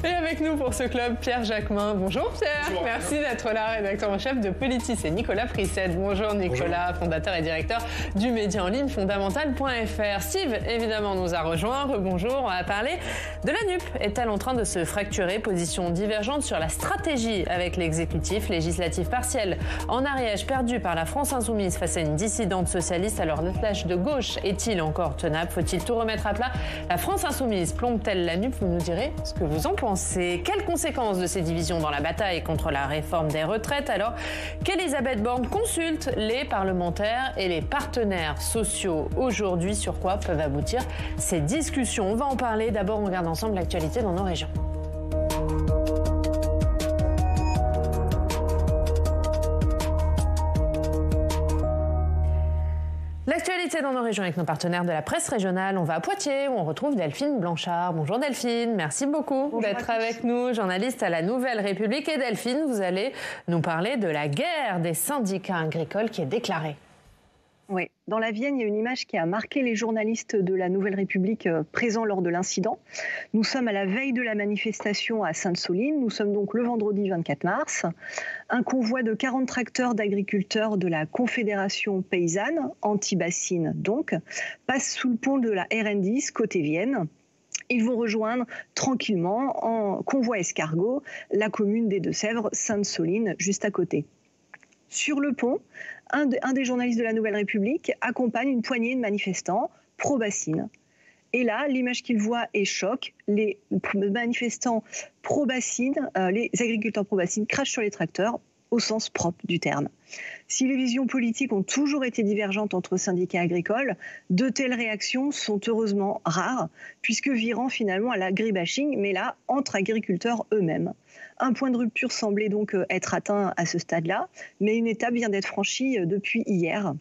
Et avec nous pour ce club, Pierre Jacquemin. Bonjour Pierre. Bonjour. Merci d'être là, rédacteur en chef de Politis, et Nicolas Prissette. Bonjour Nicolas, bonjour. Fondateur et directeur du média en ligne fondamental.fr. Steve, évidemment, nous a rejoint. Rebonjour, on va parler de la NUP. Est-elle en train de se fracturer? Position divergente sur la stratégie avec l'exécutif. Législatif partiel en Ariège, perdu par la France Insoumise face à une dissidente socialiste. Alors l'attelage de gauche est-il encore tenable? Faut-il tout remettre à plat? La France Insoumise plombe-t-elle la NUP? Vous nous direz ce que vous en pensez. Quelles conséquences de ces divisions dans la bataille contre la réforme des retraites alors qu'Elisabeth Borne consulte les parlementaires et les partenaires sociaux aujourd'hui? Sur quoi peuvent aboutir ces discussions? On va en parler. D'abord, on regarde ensemble l'actualité dans nos régions. L'actualité dans nos régions avec nos partenaires de la presse régionale. On va à Poitiers où on retrouve Delphine Blanchard. Bonjour Delphine, merci beaucoup d'être avec nous, journaliste à la Nouvelle République. Et Delphine, vous allez nous parler de la guerre des syndicats agricoles qui est déclarée. Oui, dans la Vienne, il y a une image qui a marqué les journalistes de la Nouvelle République présents lors de l'incident. Nous sommes à la veille de la manifestation à Sainte-Soline. Nous sommes donc le vendredi 24 mars. Un convoi de 40 tracteurs d'agriculteurs de la Confédération paysanne, anti-bassine donc, passe sous le pont de la RN10 côté Vienne. Ils vont rejoindre tranquillement en convoi escargot la commune des Deux-Sèvres, Sainte-Soline, juste à côté. Sur le pont, un des journalistes de la Nouvelle République accompagne une poignée de manifestants pro-bassine. Et là, l'image qu'il voit est choc. Les manifestants pro-bassine, les agriculteurs pro-bassine crachent sur les tracteurs au sens propre du terme. Si les visions politiques ont toujours été divergentes entre syndicats agricoles, de telles réactions sont heureusement rares, puisque virant finalement à l'agribashing, mais là, entre agriculteurs eux-mêmes. Un point de rupture semblait donc être atteint à ce stade-là, mais une étape vient d'être franchie depuis hier.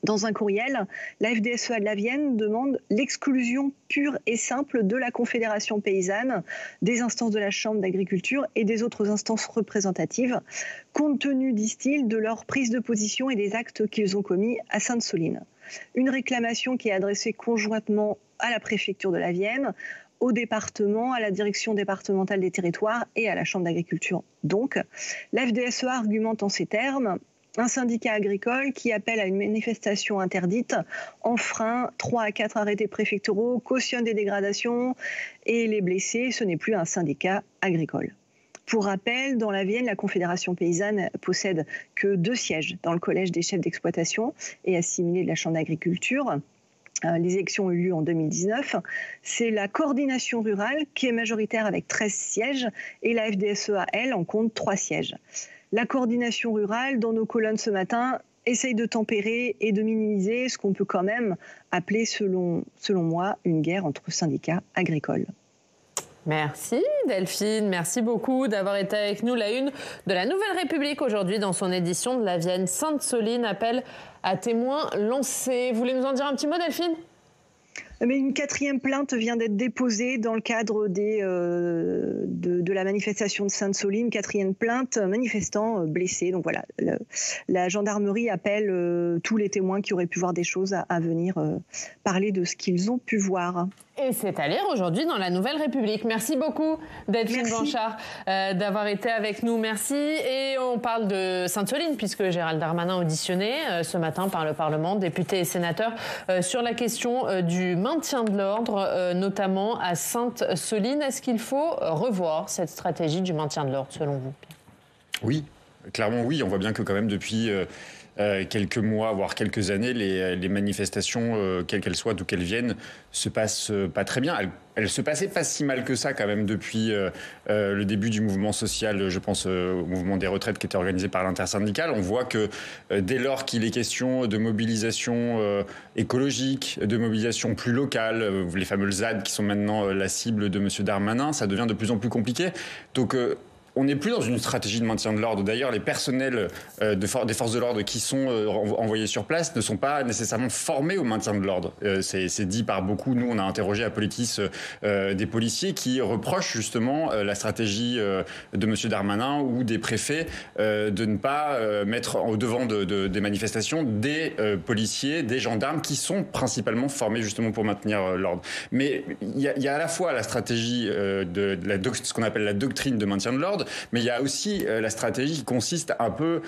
Dans un courriel, la FDSEA de la Vienne demande l'exclusion pure et simple de la Confédération paysanne, des instances de la Chambre d'agriculture et des autres instances représentatives, compte tenu, disent-ils, de leur prise de position et des actes qu'ils ont commis à Sainte-Soline. Une réclamation qui est adressée conjointement à la préfecture de la Vienne, au département, à la direction départementale des territoires et à la Chambre d'agriculture. Donc, la FDSEA argumente en ces termes: un syndicat agricole qui appelle à une manifestation interdite enfreint 3 à 4 arrêtés préfectoraux, cautionne des dégradations et les blessés, ce n'est plus un syndicat agricole. Pour rappel, dans la Vienne, la Confédération paysanne possède que 2 sièges dans le collège des chefs d'exploitation et assimilés de la Chambre d'agriculture. Les élections ont eu lieu en 2019. C'est la coordination rurale qui est majoritaire avec 13 sièges et la FDSEA, elle, en compte 3 sièges. La coordination rurale, dans nos colonnes ce matin, essaye de tempérer et de minimiser ce qu'on peut quand même appeler, selon moi, une guerre entre syndicats agricoles. Merci Delphine, merci beaucoup d'avoir été avec nous. La une de la Nouvelle République aujourd'hui dans son édition de la Vienne. Sainte-Soline appelle à témoins lancés. Vous voulez nous en dire un petit mot Delphine ? Mais une 4e plainte vient d'être déposée dans le cadre de la manifestation de Sainte-Soline. 4e plainte, manifestants blessés. Donc voilà, la gendarmerie appelle tous les témoins qui auraient pu voir des choses à venir parler de ce qu'ils ont pu voir. Et c'est à lire aujourd'hui dans la Nouvelle République. Merci beaucoup Delphine Blanchard d'avoir été avec nous. Merci. Et on parle de Sainte-Soline puisque Gérald Darmanin auditionné ce matin par le Parlement, députés et sénateurs, sur la question du maintien de l'ordre, notamment à Sainte-Soline. Est-ce qu'il faut revoir cette stratégie du maintien de l'ordre selon vous? Oui, clairement oui. On voit bien que quand même depuis quelques mois, voire quelques années, les manifestations, quelles qu'elles soient, d'où qu'elles viennent, se passent pas très bien. Elles se passaient pas si mal que ça quand même depuis le début du mouvement social, je pense au mouvement des retraites qui était organisé par l'intersyndicale. On voit que dès lors qu'il est question de mobilisation écologique, de mobilisation plus locale, les fameux ZAD qui sont maintenant la cible de M. Darmanin, ça devient de plus en plus compliqué. Donc on n'est plus dans une stratégie de maintien de l'ordre. D'ailleurs, les personnels des forces de l'ordre qui sont envoyés sur place ne sont pas nécessairement formés au maintien de l'ordre. C'est dit par beaucoup. Nous, on a interrogé à Politis des policiers qui reprochent justement la stratégie de M. Darmanin ou des préfets de ne pas mettre au devant des manifestations des policiers, des gendarmes qui sont principalement formés justement pour maintenir l'ordre. Mais il y a à la fois la stratégie ce qu'on appelle la doctrine de maintien de l'ordre, mais il y a aussi la stratégie qui consiste un peu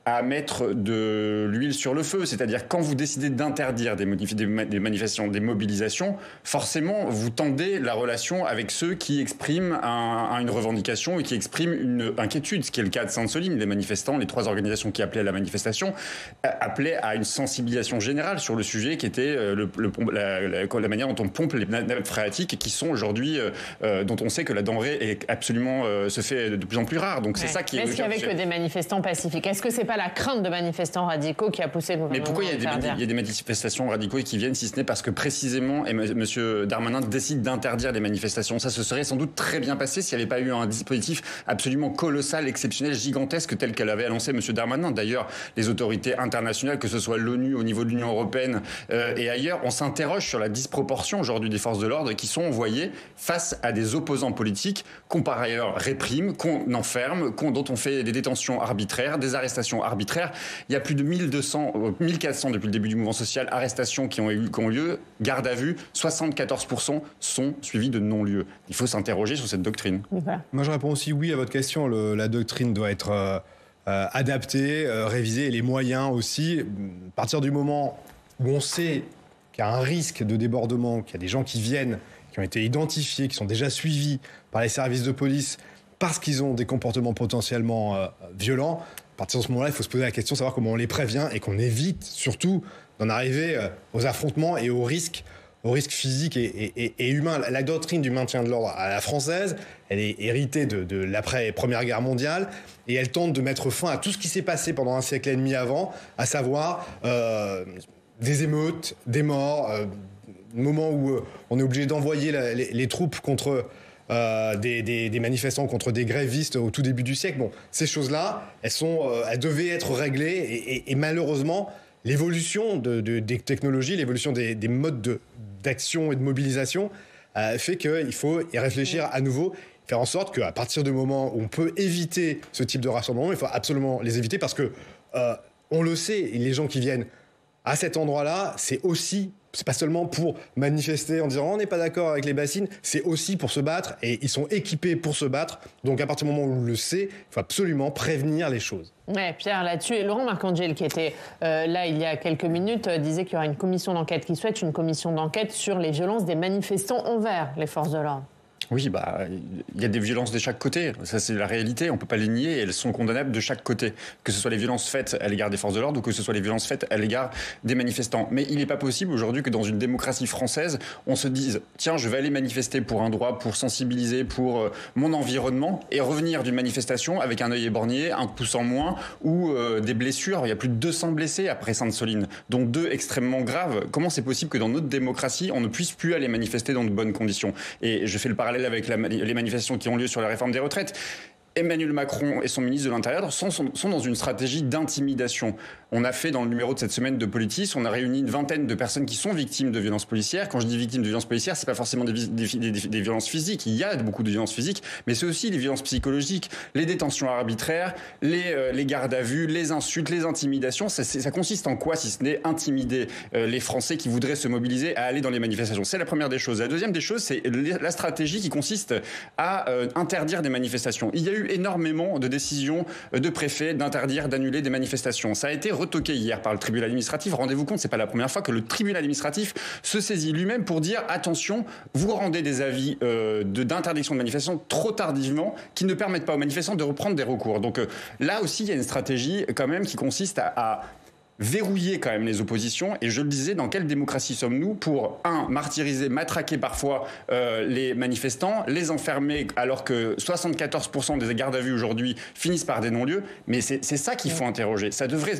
à mettre de l'huile sur le feu. C'est-à-dire, quand vous décidez d'interdire des manifestations, des mobilisations, forcément, vous tendez la relation avec ceux qui expriment une revendication et qui expriment une inquiétude, ce qui est le cas de Sainte-Soline. Les manifestants, les 3 organisations qui appelaient à la manifestation, appelaient à une sensibilisation générale sur le sujet qui était la manière dont on pompe les nappes phréatiques qui sont aujourd'hui, dont on sait que la denrée est absolument, se fait de plus en plus rare. Donc c'est ça qui est... Est-ce qu'il y avait que des manifestants pacifiques? Est-ce que c'est pas la crainte de manifestants radicaux qui a poussé le gouvernement? Mais pourquoi il y a des manifestations radicaux qui viennent, si ce n'est parce que précisément M. Darmanin décide d'interdire les manifestations? Ça se serait sans doute très bien passé s'il n'y avait pas eu un dispositif absolument colossal, exceptionnel, gigantesque tel qu'elle avait annoncé M. Darmanin. D'ailleurs, les autorités internationales, que ce soit l'ONU, au niveau de l'Union européenne et ailleurs, on s'interroge sur la disproportion aujourd'hui des forces de l'ordre qui sont envoyées face à des opposants politiques qu'on par ailleurs réprime, qu'on enferme, dont on fait des détentions arbitraires, des arrestations arbitraires. Il y a plus de 1400 depuis le début du mouvement social, arrestations qui ont eu lieu, garde à vue, 74% sont suivis de non-lieu. Il faut s'interroger sur cette doctrine. Voilà. Moi, je réponds aussi oui à votre question. La doctrine doit être adaptée, révisée, et les moyens aussi. À partir du moment où on sait qu'il y a un risque de débordement, qu'il y a des gens qui viennent, qui ont été identifiés, qui sont déjà suivis par les services de police parce qu'ils ont des comportements potentiellement violents, à partir de ce moment-là, il faut se poser la question de savoir comment on les prévient et qu'on évite surtout d'en arriver aux affrontements et aux risques physiques et humains. La doctrine du maintien de l'ordre à la française, elle est héritée de l'après-Première Guerre mondiale et elle tente de mettre fin à tout ce qui s'est passé pendant un siècle et demi avant, à savoir des émeutes, des morts, moment où on est obligé d'envoyer les troupes contre... des manifestants contre des grévistes au tout début du siècle. Bon, ces choses-là, elles devaient être réglées et malheureusement, l'évolution des technologies, l'évolution des modes d'action et de mobilisation fait qu'il faut y réfléchir à nouveau, faire en sorte qu'à partir du moment où on peut éviter ce type de rassemblement, il faut absolument les éviter parce que on le sait, les gens qui viennent à cet endroit-là, c'est pas seulement pour manifester en disant on n'est pas d'accord avec les bassines, c'est aussi pour se battre et ils sont équipés pour se battre. Donc à partir du moment où on le sait, il faut absolument prévenir les choses. Ouais, Pierre, là-dessus, et Laurent Marcangel, qui était là il y a quelques minutes, disait qu'il y aura une commission d'enquête, qui souhaite une commission d'enquête sur les violences des manifestants envers les forces de l'ordre. Oui, il y a des violences de chaque côté. Ça, c'est la réalité. On ne peut pas les nier et elles sont condamnables de chaque côté. Que ce soit les violences faites à l'égard des forces de l'ordre ou que ce soit les violences faites à l'égard des manifestants. Mais il n'est pas possible aujourd'hui que dans une démocratie française, on se dise « Tiens, je vais aller manifester pour un droit, pour sensibiliser, pour mon environnement » et revenir d'une manifestation avec un œil éborgné, un pouce en moins ou des blessures. Il y a plus de 200 blessés après Sainte-Soline, dont 2 extrêmement graves. Comment c'est possible que dans notre démocratie, on ne puisse plus aller manifester dans de bonnes conditions? Et je fais le parallèle avec les manifestations qui ont lieu sur la réforme des retraites. Emmanuel Macron et son ministre de l'Intérieur sont dans une stratégie d'intimidation. On a fait dans le numéro de cette semaine de Politis, on a réuni une vingtaine de personnes qui sont victimes de violences policières. Quand je dis victimes de violences policières, c'est pas forcément des violences physiques. Il y a beaucoup de violences physiques, mais c'est aussi les violences psychologiques, les détentions arbitraires, les gardes à vue, les insultes, les intimidations. Ça consiste en quoi si ce n'est intimider les Français qui voudraient se mobiliser à aller dans les manifestations? C'est la première des choses. La deuxième des choses, c'est la stratégie qui consiste à interdire des manifestations. Il y a eu énormément de décisions de préfets d'interdire, d'annuler des manifestations. Ça a été retoqué hier par le tribunal administratif. Rendez-vous compte, c'est pas la première fois que le tribunal administratif se saisit lui-même pour dire attention, vous rendez des avis d'interdiction de manifestation trop tardivement qui ne permettent pas aux manifestants de reprendre des recours. Donc là aussi, il y a une stratégie quand même qui consiste à verrouiller quand même les oppositions. Et je le disais, dans quelle démocratie sommes-nous pour, martyriser, matraquer parfois les manifestants, les enfermer, alors que 74% des gardes à vue aujourd'hui finissent par des non-lieux. Mais c'est ça qu'il faut interroger. Ça devrait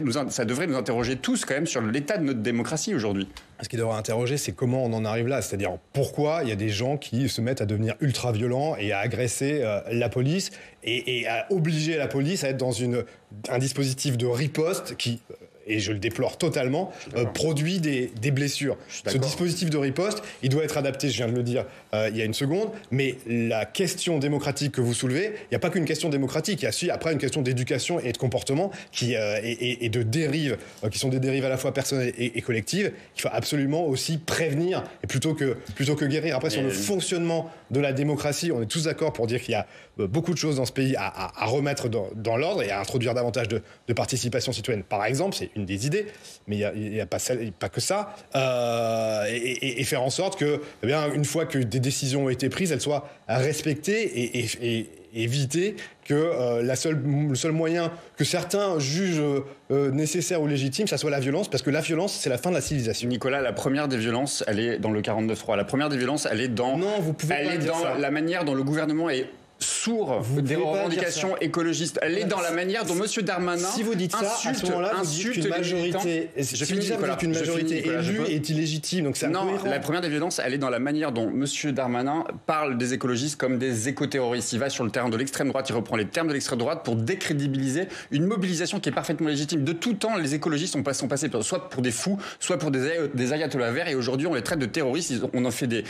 nous interroger tous quand même sur l'état de notre démocratie aujourd'hui. Ce qui devrait interroger, c'est comment on en arrive là. C'est-à-dire pourquoi il y a des gens qui se mettent à devenir ultra-violents et à agresser la police et à obliger la police à être dans un dispositif de riposte qui... et je le déplore totalement, produit des blessures. Ce dispositif de riposte, il doit être adapté, je viens de le dire il y a une seconde, mais la question démocratique que vous soulevez, il n'y a pas qu'une question démocratique, il y a aussi après une question d'éducation et de comportement et de dérives, qui sont des dérives à la fois personnelles et collectives, qu'il faut absolument aussi prévenir, et plutôt que guérir. Après, sur le fonctionnement de la démocratie, on est tous d'accord pour dire qu'il y a beaucoup de choses dans ce pays à remettre dans l'ordre et à introduire davantage de participation citoyenne. Par exemple, c'est une des idées, mais il n'y a pas que ça, et faire en sorte que, eh bien, une fois que des décisions ont été prises, elles soient respectées et éviter que le seul moyen que certains jugent nécessaire ou légitime, ça soit la violence, parce que la violence, c'est la fin de la civilisation. Nicolas, la première des violences, elle est dans le 49.3. La première des violences, elle est dans, la manière dont le gouvernement est sourd des revendications écologistes. Elle est dans la manière dont M. Darmanin si vous dites ça, à ce moment-là, vous dites qu'une majorité, élue est illégitime. Donc c'est incohérent. La première des violences, elle est dans la manière dont M. Darmanin parle des écologistes comme des écoterroristes. Il va sur le terrain de l'extrême droite, il reprend les termes de l'extrême droite pour décrédibiliser une mobilisation qui est parfaitement légitime. De tout temps, les écologistes sont passés soit pour des fous, soit pour des ayatollahs verts, et aujourd'hui on les traite de terroristes. On en fait des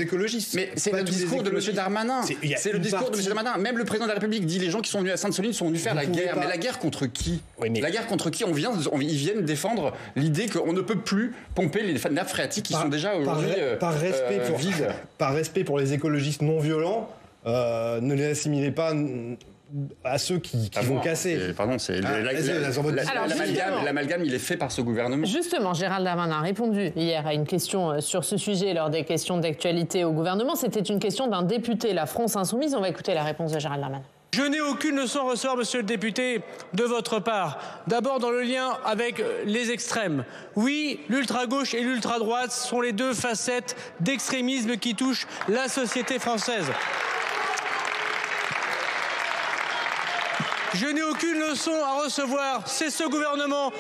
écologistes. Mais c'est le discours de M. Darmanin. C'est le discours de M. Darmanin. Même le président de la République dit les gens qui sont venus à Sainte-Soline sont venus faire la guerre. Mais la guerre contre qui? La guerre contre qui? Ils viennent défendre l'idée qu'on ne peut plus pomper les nappes phréatiques qui sont déjà aujourd'hui vides. Par respect pour les écologistes non violents, ne les assimilez pas à ceux qui vont casser. L'amalgame, il est fait par ce gouvernement. Justement, Gérald Darmanin a répondu hier à une question sur ce sujet lors des questions d'actualité au gouvernement. C'était une question d'un député, la France Insoumise. On va écouter la réponse de Gérald Darmanin. Je n'ai aucune leçon à recevoir, monsieur le député, de votre part. D'abord dans le lien avec les extrêmes. Oui, l'ultra-gauche et l'ultra-droite sont les deux facettes d'extrémisme qui touchent la société française. Je n'ai aucune leçon à recevoir. C'est ce gouvernement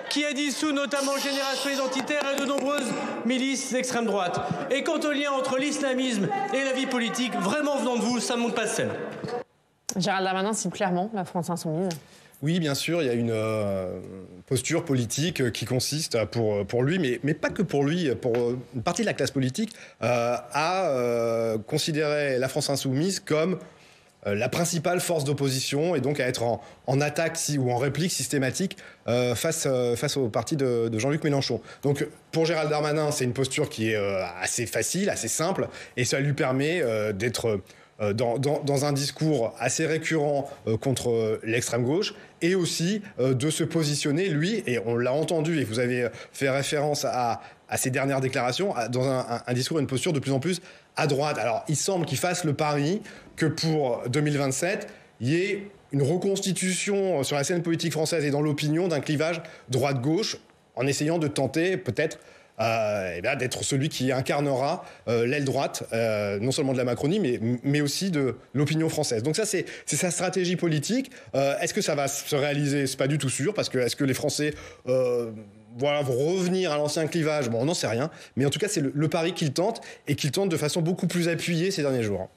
qui a dissous notamment Génération Identitaire et de nombreuses milices d'extrême droite. Et quant au lien entre l'islamisme et la vie politique, vraiment venant de vous, ça ne monte pas de scène. Gérald Darmanin cite clairement la France Insoumise. Oui, bien sûr, il y a une posture politique qui consiste pour lui, mais pas que pour lui, pour une partie de la classe politique, à considérer la France Insoumise comme la principale force d'opposition et donc à être en attaque ou en réplique systématique face au parti de Jean-Luc Mélenchon. Donc pour Gérald Darmanin, c'est une posture qui est assez facile, assez simple, et ça lui permet d'être dans un discours assez récurrent contre l'extrême gauche, et aussi de se positionner, lui, et on l'a entendu, et vous avez fait référence à ses dernières déclarations, dans un discours et une posture de plus en plus à droite. Alors, il semble qu'il fasse le pari que pour 2027, il y ait une reconstitution sur la scène politique française et dans l'opinion d'un clivage droite-gauche, en essayant de tenter peut-être d'être celui qui incarnera l'aile droite, non seulement de la Macronie, mais aussi de l'opinion française. Donc ça, c'est sa stratégie politique. Est-ce que ça va se réaliser? C'est pas du tout sûr, parce que est-ce que les Français vont revenir à l'ancien clivage? Bon, on n'en sait rien. Mais en tout cas, c'est le pari qu'il tente, et qu'il tente de façon beaucoup plus appuyée ces derniers jours.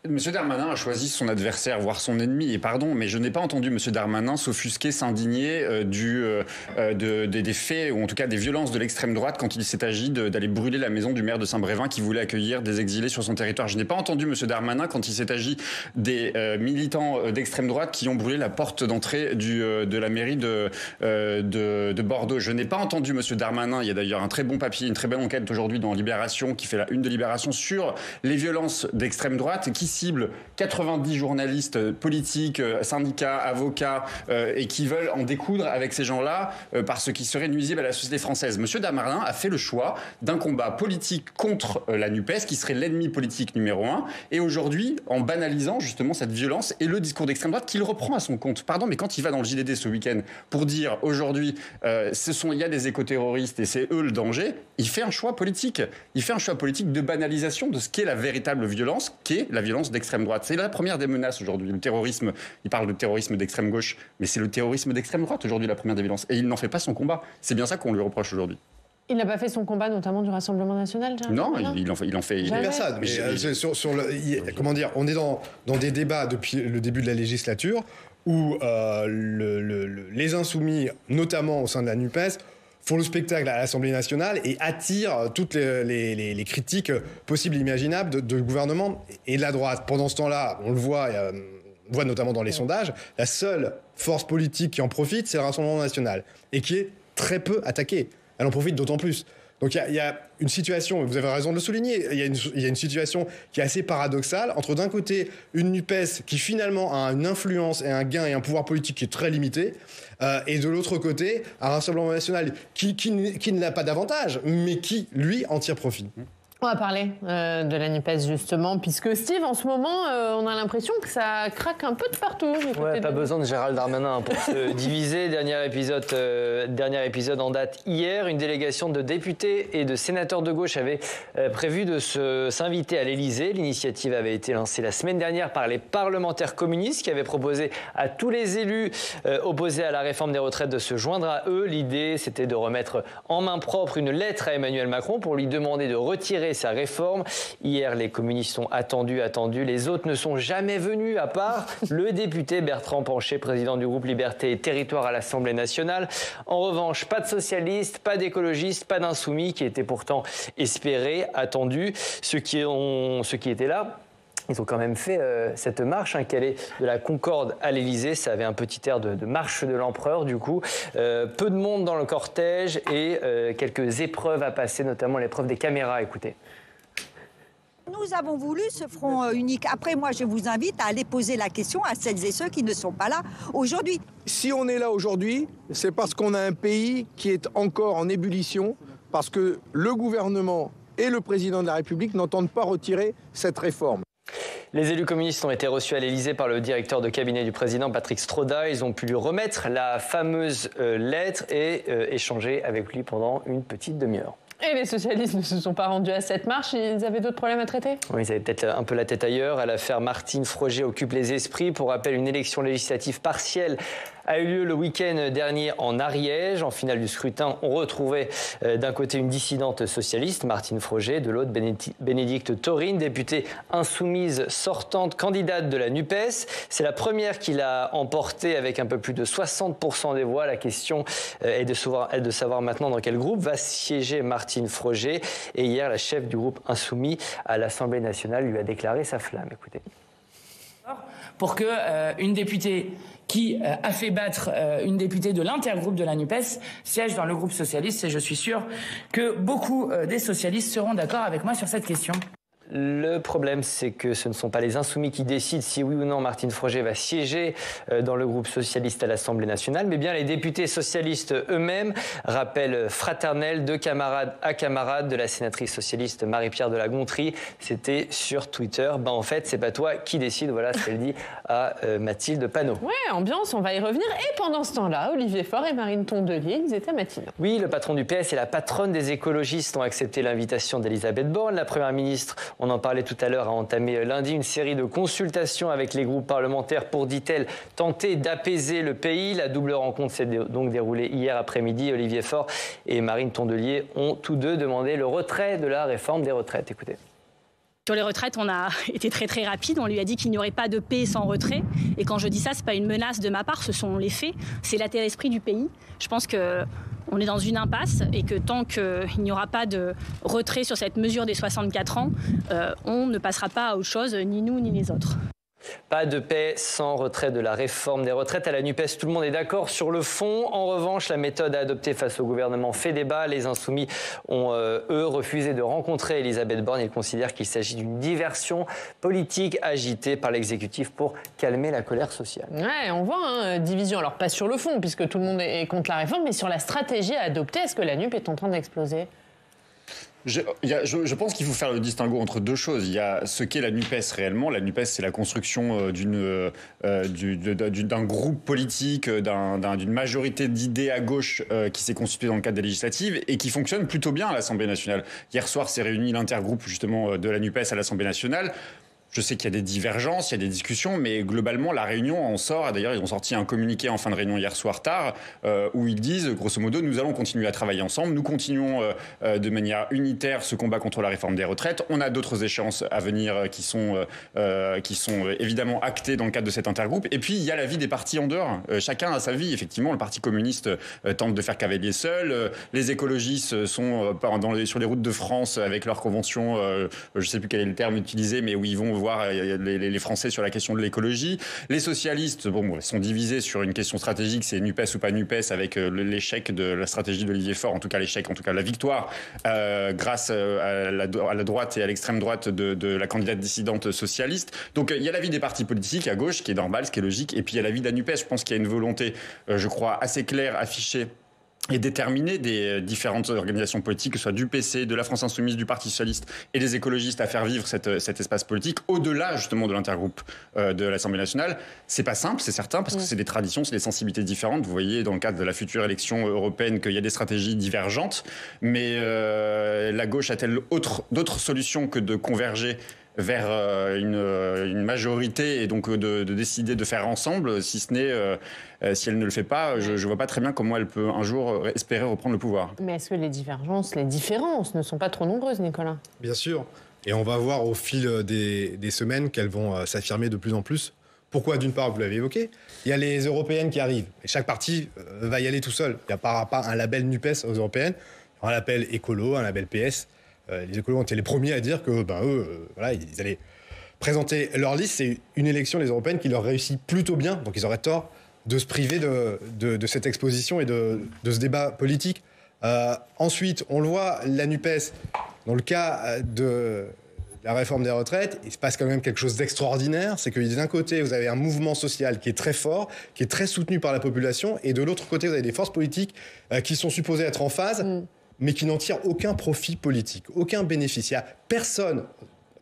Monsieur Darmanin a choisi son adversaire, voire son ennemi, et pardon, mais je n'ai pas entendu Monsieur Darmanin s'offusquer, s'indigner des faits, ou en tout cas des violences de l'extrême droite quand il s'est agi d'aller brûler la maison du maire de Saint-Brévin qui voulait accueillir des exilés sur son territoire. Je n'ai pas entendu Monsieur Darmanin quand il s'est agi des militants d'extrême droite qui ont brûlé la porte d'entrée de la mairie de Bordeaux. Je n'ai pas entendu Monsieur Darmanin. Il y a d'ailleurs un très bon papier, une très belle enquête aujourd'hui dans Libération, qui fait la une de Libération sur les violences d'extrême droite, qui cible 90 journalistes politiques, syndicats, avocats, et qui veulent en découdre avec ces gens-là parce qu'ils seraient nuisibles à la société française. Monsieur Darmanin a fait le choix d'un combat politique contre la NUPES, qui serait l'ennemi politique numéro 1, et aujourd'hui, en banalisant justement cette violence et le discours d'extrême droite qu'il reprend à son compte. Pardon, mais quand il va dans le JDD ce week-end pour dire aujourd'hui, il y a des éco-terroristes et c'est eux le danger, il fait un choix politique. Il fait un choix politique de banalisation de ce qu'est la véritable violence, qui est la violence d'extrême droite. C'est la première des menaces aujourd'hui. Le terrorisme, il parle de terrorisme d'extrême gauche, mais c'est le terrorisme d'extrême droite aujourd'hui la première des violences. Et il n'en fait pas son combat. C'est bien ça qu'on lui reproche aujourd'hui. Il n'a pas fait son combat, notamment du Rassemblement national, Non, il en fait. Personne. Comment dire, on est dans des débats depuis le début de la législature où les insoumis, notamment au sein de la NUPES, font le spectacle à l'Assemblée nationale et attirent toutes les critiques possibles et imaginables du gouvernement et de la droite. Pendant ce temps-là, on le voit, on voit notamment dans les sondages, la seule force politique qui en profite, c'est le Rassemblement national, et qui est très peu attaquée. Elle en profite d'autant plus. Donc il y a une situation, vous avez raison de le souligner, il y a une situation qui est assez paradoxale entre d'un côté une NUPES qui finalement a une influence et un gain et un pouvoir politique qui est très limité, et de l'autre côté un Rassemblement national qui ne l'a pas davantage, mais qui lui en tire profit. On va parler de la NUPES justement, puisque Steve, en ce moment, on a l'impression que ça craque un peu de partout. Ouais, pas besoin de Gérald Darmanin pour se diviser. Dernier épisode en date hier. Une délégation de députés et de sénateurs de gauche avait prévu de s'inviter à l'Élysée. L'initiative avait été lancée la semaine dernière par les parlementaires communistes qui avaient proposé à tous les élus opposés à la réforme des retraites de se joindre à eux. L'idée, c'était de remettre en main propre une lettre à Emmanuel Macron pour lui demander de retirer sa réforme. Hier, les communistes sont attendus. Les autres ne sont jamais venus, à part le député Bertrand Pancher, président du groupe Liberté et Territoire à l'Assemblée nationale. En revanche, pas de socialistes, pas d'écologistes, pas d'insoumis qui étaient pourtant espérés, attendus. Ceux qui étaient là, ils ont quand même fait cette marche qui allait de la Concorde à l'Élysée. Ça avait un petit air de marche de l'empereur, du coup. Peu de monde dans le cortège et quelques épreuves à passer, notamment l'épreuve des caméras. Écoutez. Nous avons voulu ce front unique. Après, moi, je vous invite à aller poser la question à celles et ceux qui ne sont pas là aujourd'hui. Si on est là aujourd'hui, c'est parce qu'on a un pays qui est encore en ébullition, parce que le gouvernement et le président de la République n'entendent pas retirer cette réforme. Les élus communistes ont été reçus à l'Élysée par le directeur de cabinet du président, Patrick Stroda. Ils ont pu lui remettre la fameuse lettre et échanger avec lui pendant une petite demi-heure. Et les socialistes ne se sont pas rendus à cette marche, ils avaient d'autres problèmes à traiter ? Oui, ils avaient peut-être un peu la tête ailleurs. L'affaire Martine Froger occupe les esprits. Pour rappel, une élection législative partielle a eu lieu le week-end dernier en Ariège. En finale du scrutin, on retrouvait d'un côté une dissidente socialiste, Martine Froger, de l'autre Bénédicte Taurine, députée insoumise sortante, candidate de la NUPES. C'est la première qui l'a emportée avec un peu plus de 60% des voix. La question est de savoir maintenant dans quel groupe va siéger Martine Froger. Et hier, la chef du groupe insoumis à l'Assemblée nationale lui a déclaré sa flamme. Écoutez. Pour qu'une députée qui a fait battre une députée de l'intergroupe de la NUPES siège dans le groupe socialiste. Et je suis sûr que beaucoup des socialistes seront d'accord avec moi sur cette question. Le problème, c'est que ce ne sont pas les insoumis qui décident si oui ou non Martine Froger va siéger dans le groupe socialiste à l'Assemblée nationale, mais bien les députés socialistes eux-mêmes. Rappel fraternel de camarade à camarade de la sénatrice socialiste Marie-Pierre de la Gontrie. C'était sur Twitter. En fait, c'est pas toi qui décide. Voilà ce qu'elle dit à Mathilde Panot. Ouais, ambiance, on va y revenir. Et pendant ce temps-là, Olivier Faure et Marine Tondelier, ils étaient à Matignon. Oui, le patron du PS et la patronne des écologistes ont accepté l'invitation d'Elisabeth Borne. La première ministre, on en parlait tout à l'heure, a entamé lundi une série de consultations avec les groupes parlementaires pour, dit-elle, tenter d'apaiser le pays. La double rencontre s'est donc déroulée hier après-midi. Olivier Faure et Marine Tondelier ont tous deux demandé le retrait de la réforme des retraites. Écoutez. Sur les retraites, on a été très très rapide. On lui a dit qu'il n'y aurait pas de paix sans retrait. Et quand je dis ça, c'est pas une menace de ma part, ce sont les faits. C'est l'état d'esprit du pays. Je pense qu'on est dans une impasse et que tant qu'il n'y aura pas de retrait sur cette mesure des 64 ans, on ne passera pas à autre chose, ni nous ni les autres. Pas de paix sans retrait de la réforme des retraites. À la NUPES, tout le monde est d'accord sur le fond. En revanche, la méthode à adopter face au gouvernement fait débat. Les Insoumis ont, eux, refusé de rencontrer Elisabeth Borne. Ils considèrent qu'il s'agit d'une diversion politique agitée par l'exécutif pour calmer la colère sociale. Ouais, on voit, division. Alors, pas sur le fond, puisque tout le monde est contre la réforme, mais sur la stratégie à adopter. Est-ce que la NUP est en train d'exploser ? Je pense qu'il faut faire le distinguo entre deux choses. Il y a ce qu'est la NUPES réellement. La NUPES, c'est la construction d'un groupe politique, d'une majorité d'idées à gauche qui s'est constituée dans le cadre des législatives et qui fonctionne plutôt bien à l'Assemblée nationale. Hier soir, s'est réuni l'intergroupe justement de la NUPES à l'Assemblée nationale. Je sais qu'il y a des divergences, il y a des discussions, mais globalement, la réunion en sort. D'ailleurs, ils ont sorti un communiqué en fin de réunion hier soir tard, où ils disent, grosso modo, nous allons continuer à travailler ensemble. Nous continuons de manière unitaire ce combat contre la réforme des retraites. On a d'autres échéances à venir qui sont évidemment actées dans le cadre de cet intergroupe. Et puis, il y a la vie des partis en dehors. Chacun a sa vie. Effectivement, le Parti communiste tente de faire cavalier seul. Les écologistes sont sur les routes de France avec leur convention, je ne sais plus quel est le terme utilisé, mais où ils vont voir les Français sur la question de l'écologie. Les socialistes sont divisés sur une question stratégique, c'est NUPES ou pas NUPES, avec l'échec de la stratégie d'Olivier Faure, en tout cas la victoire, grâce à la droite et à l'extrême droite de la candidate dissidente socialiste. Donc il y a l'avis des partis politiques à gauche, qui est normal, ce qui est logique, et puis il y a l'avis de la NUPES. Je pense qu'il y a une volonté, je crois, assez claire, affichée et déterminer des différentes organisations politiques, que ce soit du PC, de la France Insoumise, du Parti Socialiste et des écologistes, à faire vivre cet espace politique au-delà justement de l'intergroupe de l'Assemblée nationale. C'est pas simple, c'est certain, parce que c'est des traditions, c'est des sensibilités différentes. Vous voyez dans le cadre de la future élection européenne qu'il y a des stratégies divergentes, mais la gauche a-t-elle d'autres solutions que de converger vers une majorité et donc de décider de faire ensemble, si ce n'est si elle ne le fait pas, je ne vois pas très bien comment elle peut un jour espérer reprendre le pouvoir. Mais est-ce que les différences ne sont pas trop nombreuses, Nicolas ? Bien sûr. Et on va voir au fil des semaines qu'elles vont s'affirmer de plus en plus. Pourquoi ? D'une part, vous l'avez évoqué, il y a les européennes qui arrivent. Et chaque parti va y aller tout seul. Il n'y a pas un label NUPES aux européennes, un label écolo, un label PS. Les écolos ont été les premiers à dire que eux, ils allaient présenter leur liste. C'est une élection, les européennes, qui leur réussit plutôt bien. Donc ils auraient tort de se priver de cette exposition et de ce débat politique. Ensuite, on le voit, la NUPES, dans le cas de la réforme des retraites, il se passe quand même quelque chose d'extraordinaire. C'est que d'un côté, vous avez un mouvement social qui est très fort, qui est très soutenu par la population, et de l'autre côté, vous avez des forces politiques qui sont supposées être en phase, mais qui n'en tirent aucun profit politique, aucun bénéfice. Il n'y a personne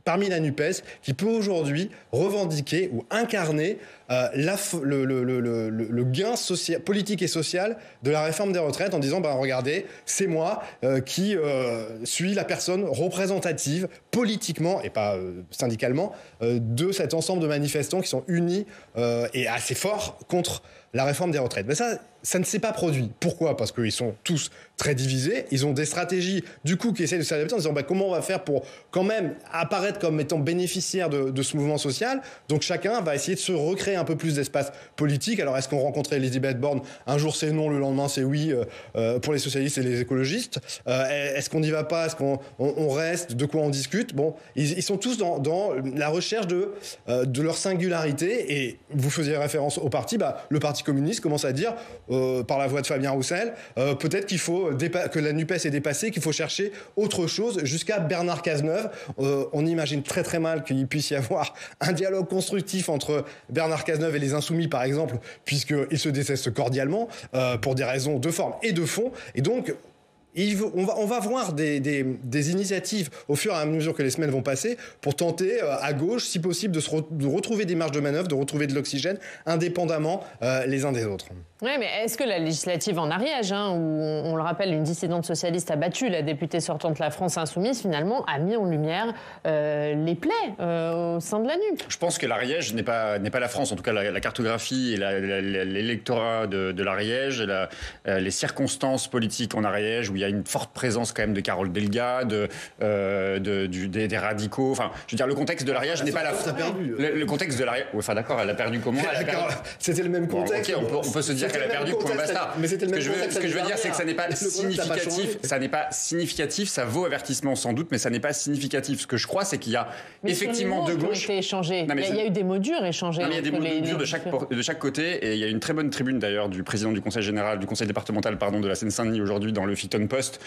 parmi la NUPES qui peut aujourd'hui revendiquer ou incarner le gain politique et social de la réforme des retraites en disant regardez, c'est moi qui suis la personne représentative politiquement et pas syndicalement de cet ensemble de manifestants qui sont unis et assez forts contre la réforme des retraites. Mais ça ne s'est pas produit. Pourquoi ? Parce qu'ils sont tous très divisés. Ils ont des stratégies, du coup, qui essaient de s'adapter en disant comment on va faire pour quand même apparaître comme étant bénéficiaire de ce mouvement social. Donc chacun va essayer de se recréer un peu plus d'espace politique. Alors est-ce qu'on rencontrait Elisabeth Borne ? Un jour c'est non, le lendemain c'est oui pour les socialistes et les écologistes. Est-ce qu'on n'y va pas ? Est-ce qu'on reste ? De quoi on discute ? Bon, ils sont tous dans la recherche de leur singularité. Et vous faisiez référence au parti. Le Parti communiste commence à dire par la voix de Fabien Roussel, peut-être qu'il faut que la NUPES est dépassée, qu'il faut chercher autre chose, jusqu'à Bernard Cazeneuve. On imagine très très mal qu'il puisse y avoir un dialogue constructif entre Bernard Cazeneuve et les Insoumis, par exemple, puisqu'ils se détestent cordialement pour des raisons de forme et de fond. Et donc, on va voir des initiatives au fur et à mesure que les semaines vont passer pour tenter à gauche, si possible, de retrouver des marges de manœuvre, de retrouver de l'oxygène, indépendamment les uns des autres. Oui, mais est-ce que la législative en Ariège, où on le rappelle, une dissidente socialiste a battu la députée sortante La France Insoumise, finalement, a mis en lumière les plaies au sein de la NUP ? Je pense que l'Ariège n'est pas la France. En tout cas, la cartographie et l'électorat de l'Ariège, les circonstances politiques en Ariège, où il y a une forte présence quand même de Carole Delga, des radicaux. Enfin, je veux dire, le contexte de l'Ariège n'est pas la... Le contexte de l'Ariège... Enfin d'accord, elle a perdu comment? C'était le même contexte. Bon, on peut se dire qu'elle a perdu, point basta. Mais c'était le même contexte. Ce que je veux dire, c'est que ça n'est pas significatif. Ça n'est pas significatif, ça vaut avertissement sans doute, mais ça n'est pas significatif. Ce que je crois, c'est qu'il y a effectivement de gauche... Il y a eu des mots durs échangés. Il y a des mots durs de chaque côté, et il y a une très bonne tribune d'ailleurs du président du conseil départemental de la Seine-Saint-Denis aujourd'hui dans le Huffington Post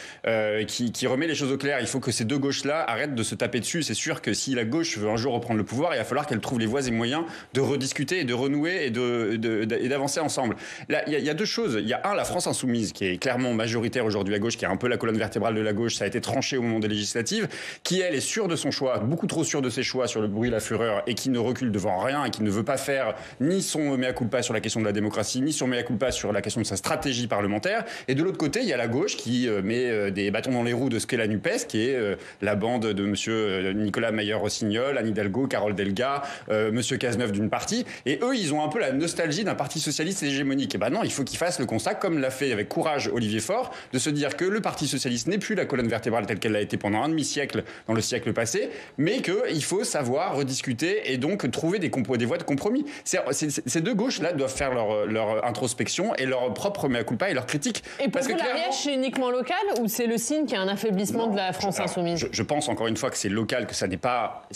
qui remet les choses au clair. Il faut que ces deux gauches-là arrêtent de se taper dessus. C'est sûr que si la gauche veut un jour reprendre le pouvoir, il va falloir qu'elle trouve les voies et moyens de rediscuter et de renouer et d'avancer ensemble. Là, il y a deux choses. Il y a la France insoumise qui est clairement majoritaire aujourd'hui à gauche, qui est un peu la colonne vertébrale de la gauche. Ça a été tranché au moment des législatives, qui elle est sûre de son choix, beaucoup trop sûre de ses choix sur le bruit, la fureur, et qui ne recule devant rien et qui ne veut pas faire ni son mea culpa sur la question de la démocratie, ni son mea culpa sur la question de sa stratégie parlementaire. Et de l'autre côté, il y a la gauche qui met des bâtons dans les roues de ce qu'est la NUPES, qui est la bande de monsieur Nicolas Mayer-Rossignol, Anne Hidalgo, Carole Delga, monsieur Cazeneuve d'une partie. Et eux, ils ont un peu la nostalgie d'un parti socialiste hégémonique. Et ben non, il faut qu'ils fassent le constat, comme l'a fait avec courage Olivier Faure, de se dire que le parti socialiste n'est plus la colonne vertébrale telle qu'elle l'a été pendant un demi-siècle dans le siècle passé, mais qu'il faut savoir rediscuter et donc trouver des voies de compromis. Ces deux gauches-là doivent faire leur introspection et leur propre mea culpa et leur critique. Et pour vous, l'Ariège, c'est uniquement local ou c'est le signe qu'il y a un affaiblissement de la France insoumise? Je pense encore une fois que c'est local, que ça n'a pas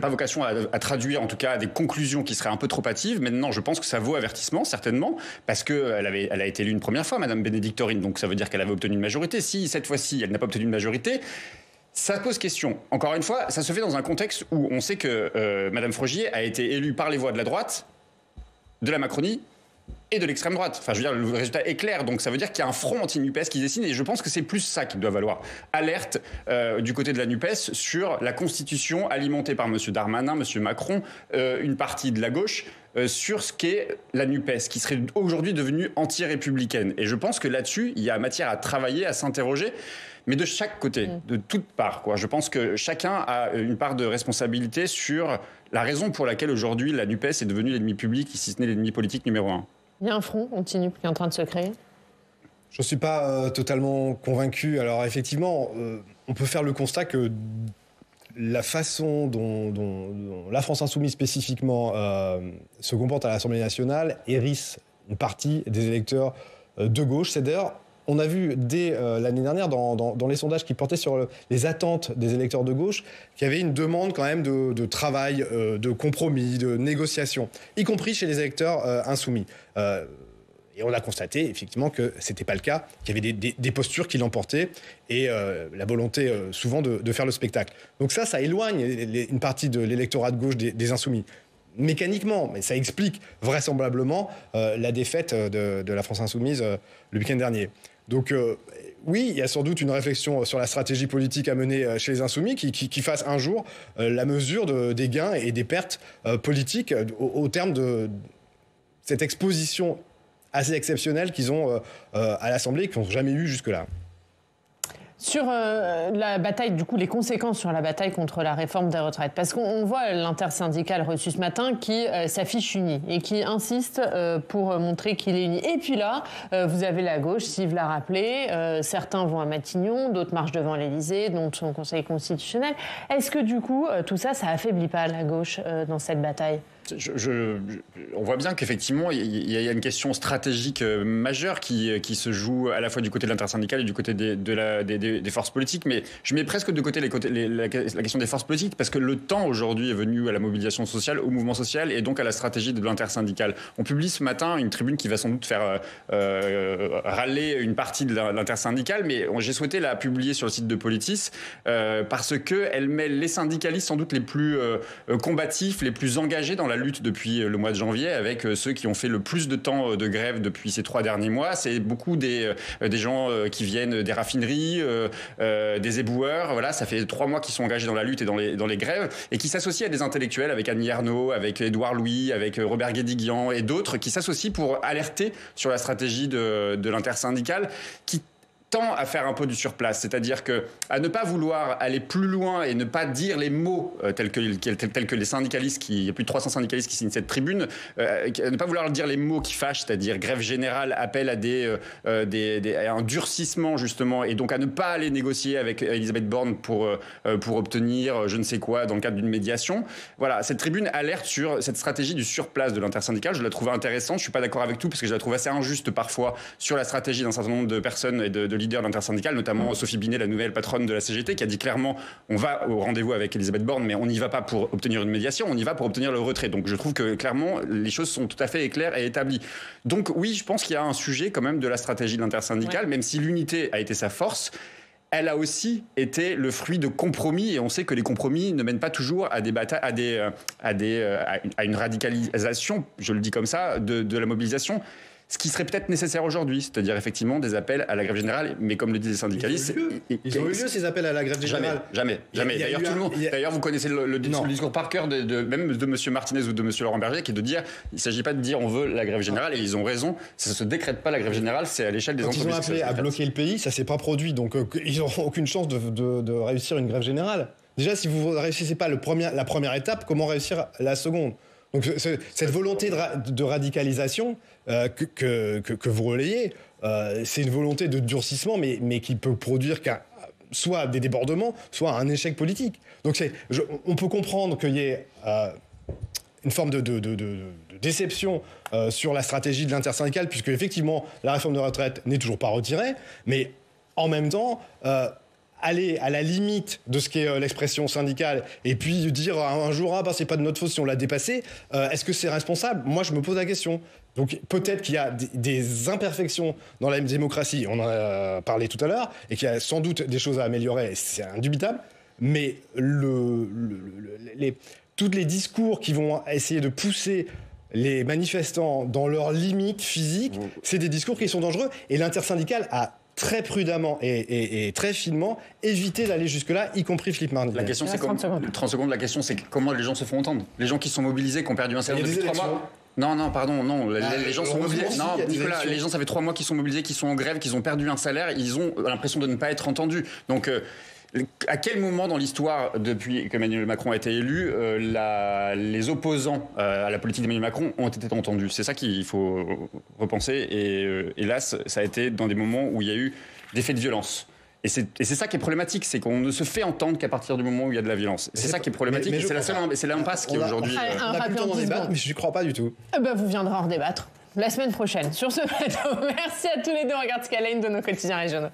vocation à traduire en tout cas des conclusions qui seraient un peu trop hâtives. Maintenant, je pense que ça vaut avertissement, certainement, parce qu'elle a été élue une première fois, Madame Bénédictorine, donc ça veut dire qu'elle avait obtenu une majorité. Si cette fois-ci, elle n'a pas obtenu une majorité, ça pose question. Encore une fois, ça se fait dans un contexte où on sait que Madame Frogier a été élue par les voix de la droite, de la Macronie et de l'extrême droite. Enfin, je veux dire, le résultat est clair, donc ça veut dire qu'il y a un front anti-NUPES qui se dessine, et je pense que c'est plus ça qui doit valoir. Alerte du côté de la NUPES sur la constitution alimentée par M. Darmanin, M. Macron, une partie de la gauche, sur ce qu'est la NUPES, qui serait aujourd'hui devenue anti-républicaine. Et je pense que là-dessus, il y a matière à travailler, à s'interroger, mais de chaque côté, de toutes parts, quoi. Je pense que chacun a une part de responsabilité sur la raison pour laquelle aujourd'hui la NUPES est devenue l'ennemi public, si ce n'est l'ennemi politique numéro un. Il y a un front anti-NUP qui est en train de se créer? Je ne suis pas totalement convaincu. Alors effectivement, on peut faire le constat que la façon dont la France insoumise spécifiquement se comporte à l'Assemblée nationale hérisse une partie des électeurs de gauche. C'est d'ailleurs, on a vu dès l'année dernière dans les sondages qui portaient sur les attentes des électeurs de gauche qu'il y avait une demande quand même de travail, de compromis, de négociation, y compris chez les électeurs insoumis. Et on a constaté effectivement que ce n'était pas le cas, qu'il y avait des postures qui l'emportaient et la volonté souvent de faire le spectacle. Donc ça éloigne une partie de l'électorat de gauche des insoumis. Mécaniquement, mais ça explique vraisemblablement la défaite de la France insoumise le week-end dernier. Donc oui, il y a sans doute une réflexion sur la stratégie politique à mener chez les insoumis qui fasse un jour la mesure des gains et des pertes politiques au terme de cette exposition assez exceptionnelle qu'ils ont à l'Assemblée et qu'ils n'ont jamais eu jusque-là. Sur la bataille, du coup, les conséquences sur la bataille contre la réforme des retraites. Parce qu'on voit l'intersyndicale reçu ce matin qui s'affiche uni et qui insiste pour montrer qu'il est uni. Et puis là, vous avez la gauche, Steve l'a rappelé, certains vont à Matignon, d'autres marchent devant l'Élysée, d'autres sont au Conseil constitutionnel. Est-ce que du coup, tout ça, ça affaiblit pas la gauche dans cette bataille ? On voit bien qu'effectivement, il y a une question stratégique majeure qui se joue à la fois du côté de l'intersyndicale et du côté des forces politiques. Mais je mets presque de côté la question des forces politiques parce que le temps aujourd'hui est venu à la mobilisation sociale, au mouvement social et donc à la stratégie de l'intersyndicale. On publie ce matin une tribune qui va sans doute faire râler une partie de l'intersyndicale, mais j'ai souhaité la publier sur le site de Politis parce qu'elle mêle les syndicalistes sans doute les plus combatifs, les plus engagés dans la lutte depuis le mois de janvier, avec ceux qui ont fait le plus de temps de grève depuis ces 3 derniers mois. C'est beaucoup des gens qui viennent des raffineries, des éboueurs. Voilà, ça fait 3 mois qu'ils sont engagés dans la lutte et dans les grèves, et qui s'associent à des intellectuels, avec Annie Ernaux, avec Édouard Louis, avec Robert Guédiguian et d'autres, qui s'associent pour alerter sur la stratégie de l'intersyndicale, qui tend à faire un peu du surplace, c'est-à-dire à ne pas vouloir aller plus loin et ne pas dire les mots tels que les syndicalistes, il y a plus de 300 syndicalistes qui signent cette tribune, ne pas vouloir dire les mots qui fâchent, c'est-à-dire grève générale, appel à un durcissement justement, et donc à ne pas aller négocier avec Elisabeth Borne pour obtenir je ne sais quoi dans le cadre d'une médiation. Voilà, cette tribune alerte sur cette stratégie du surplace de l'intersyndicale. Je la trouve intéressante, je suis pas d'accord avec tout parce que je la trouve assez injuste parfois sur la stratégie d'un certain nombre de personnes et de leader d'intersyndicale, notamment Sophie Binet, la nouvelle patronne de la CGT, qui a dit clairement on va au rendez-vous avec Elisabeth Borne, mais on n'y va pas pour obtenir une médiation, on y va pour obtenir le retrait. Donc je trouve que clairement les choses sont tout à fait claires et établies. Donc oui, je pense qu'il y a un sujet quand même de la stratégie de l'intersyndicale, même si l'unité a été sa force. Elle a aussi été le fruit de compromis, et on sait que les compromis ne mènent pas toujours à une radicalisation, je le dis comme ça, de la mobilisation. Ce qui serait peut-être nécessaire aujourd'hui, c'est-à-dire effectivement des appels à la grève générale, mais comme le disent les syndicalistes... Ils ont eu lieu ces appels à la grève générale. Jamais. D'ailleurs, vous connaissez le discours par cœur même de M. Martinez ou de M. Laurent Berger, qui est de dire, il ne s'agit pas de dire on veut la grève générale, et ils ont raison, ça ne se décrète pas la grève générale, c'est à l'échelle des entreprises. Ils ont appelé à bloquer le pays, ça ne s'est pas produit, donc ils n'auront aucune chance de réussir une grève générale. Déjà, si vous ne réussissez pas la première étape, comment réussir la seconde ? Donc cette volonté de radicalisation que vous relayez, c'est une volonté de durcissement, mais qui peut produire soit des débordements, soit un échec politique. Donc on peut comprendre qu'il y ait une forme de déception sur la stratégie de l'intersyndicale, puisque effectivement la réforme de retraite n'est toujours pas retirée, mais en même temps... aller à la limite de ce qu'est l'expression syndicale et puis dire un jour c'est pas de notre faute si on l'a dépassé, est-ce que c'est responsable ? Moi je me pose la question. Donc peut-être qu'il y a des imperfections dans la démocratie, on en a parlé tout à l'heure, et qu'il y a sans doute des choses à améliorer, c'est indubitable, mais tous les discours qui vont essayer de pousser les manifestants dans leurs limites physiques, c'est des discours qui sont dangereux, et l'intersyndicale a très prudemment et très finement éviter d'aller jusque-là, y compris Philippe Martinez. La question, c'est 30 secondes. La question, c'est comment les gens se font entendre. Les gens qui sont mobilisés, qui ont perdu un salaire depuis 3 mois. Non, pardon, non. Les gens sont mobilisés. Non, Nicolas, les gens, ça fait 3 mois qu'ils sont mobilisés, qu'ils sont en grève, qu'ils ont perdu un salaire. Ils ont l'impression de ne pas être entendus. Donc, à quel moment dans l'histoire, depuis qu'Emmanuel Macron a été élu, les opposants à la politique d'Emmanuel Macron ont été entendus ? C'est ça qu'il faut repenser. Et hélas, ça a été dans des moments où il y a eu des faits de violence. Et c'est ça qui est problématique, c'est qu'on ne se fait entendre qu'à partir du moment où il y a de la violence. C'est ça qui est problématique, c'est l'impasse qui est aujourd'hui... On a plus le temps d'en débattre, mais je n'y crois pas du tout. Vous viendrez en redébattre la semaine prochaine sur ce plateau. Merci à tous les deux. On regarde ce qu'elle a une de nos quotidiens régionaux.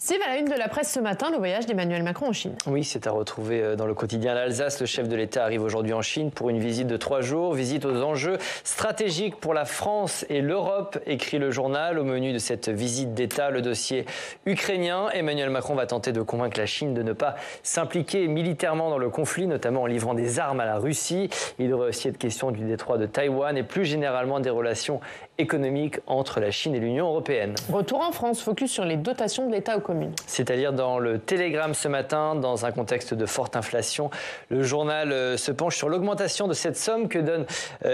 Steve, à la une de la presse ce matin, le voyage d'Emmanuel Macron en Chine. Oui, c'est à retrouver dans le quotidien L'Alsace. Le chef de l'État arrive aujourd'hui en Chine pour une visite de 3 jours. Visite aux enjeux stratégiques pour la France et l'Europe, écrit le journal. Au menu de cette visite d'État, le dossier ukrainien. Emmanuel Macron va tenter de convaincre la Chine de ne pas s'impliquer militairement dans le conflit, notamment en livrant des armes à la Russie. Il devrait aussi être question du détroit de Taïwan et plus généralement des relations économiques entre la Chine et l'Union européenne. Retour en France, focus sur les dotations de l'État aux communes. C'est-à-dire dans le Télégramme ce matin, dans un contexte de forte inflation, le journal se penche sur l'augmentation de cette somme que donne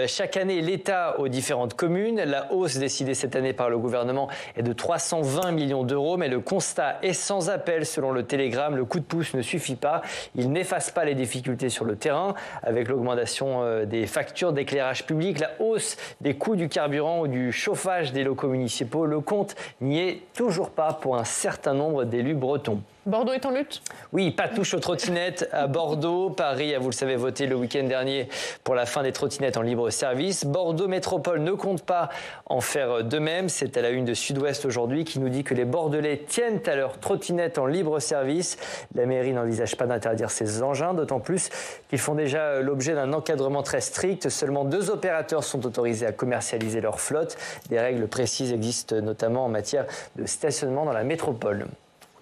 chaque année l'État aux différentes communes. La hausse décidée cette année par le gouvernement est de 320 millions d'euros, mais le constat est sans appel selon le Télégramme. Le coup de pouce ne suffit pas. Il n'efface pas les difficultés sur le terrain, avec l'augmentation des factures d'éclairage public, la hausse des coûts du carburant ou du chauffage des locaux municipaux. Le compte n'y est toujours pas pour un certain nombre d'élus bretons. Bordeaux est en lutte ? Oui, pas de touche aux trottinettes à Bordeaux. Paris a, vous le savez, voté le week-end dernier pour la fin des trottinettes en libre service. Bordeaux Métropole ne compte pas en faire de même. C'est à la une de Sud-Ouest aujourd'hui qui nous dit que les Bordelais tiennent à leurs trottinettes en libre service. La mairie n'envisage pas d'interdire ces engins, d'autant plus qu'ils font déjà l'objet d'un encadrement très strict. Seulement 2 opérateurs sont autorisés à commercialiser leur flotte. Des règles précises existent notamment en matière de stationnement dans la métropole.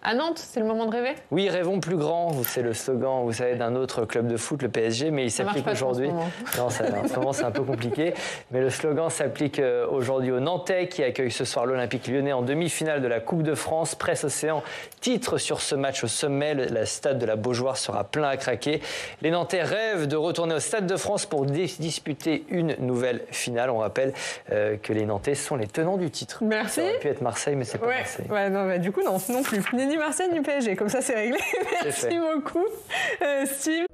À Nantes, c'est le moment de rêver? Oui, rêvons plus grand. C'est le slogan, vous savez, d'un autre club de foot, le PSG, mais il s'applique aujourd'hui. Non, en ce moment, c'est un peu compliqué. Mais le slogan s'applique aujourd'hui aux Nantais qui accueillent ce soir l'Olympique Lyonnais en demi-finale de la Coupe de France. Presse Océan titre sur ce match au sommet. Le stade de la Beaujoire sera plein à craquer. Les Nantais rêvent de retourner au Stade de France pour disputer une nouvelle finale. On rappelle que les Nantais sont les tenants du titre. Merci. Ça aurait pu être Marseille, mais c'est pas Marseille. Ouais, non, du coup, non plus. Ni Marseille, ni PSG. Comme ça, c'est réglé. Merci beaucoup, Steve.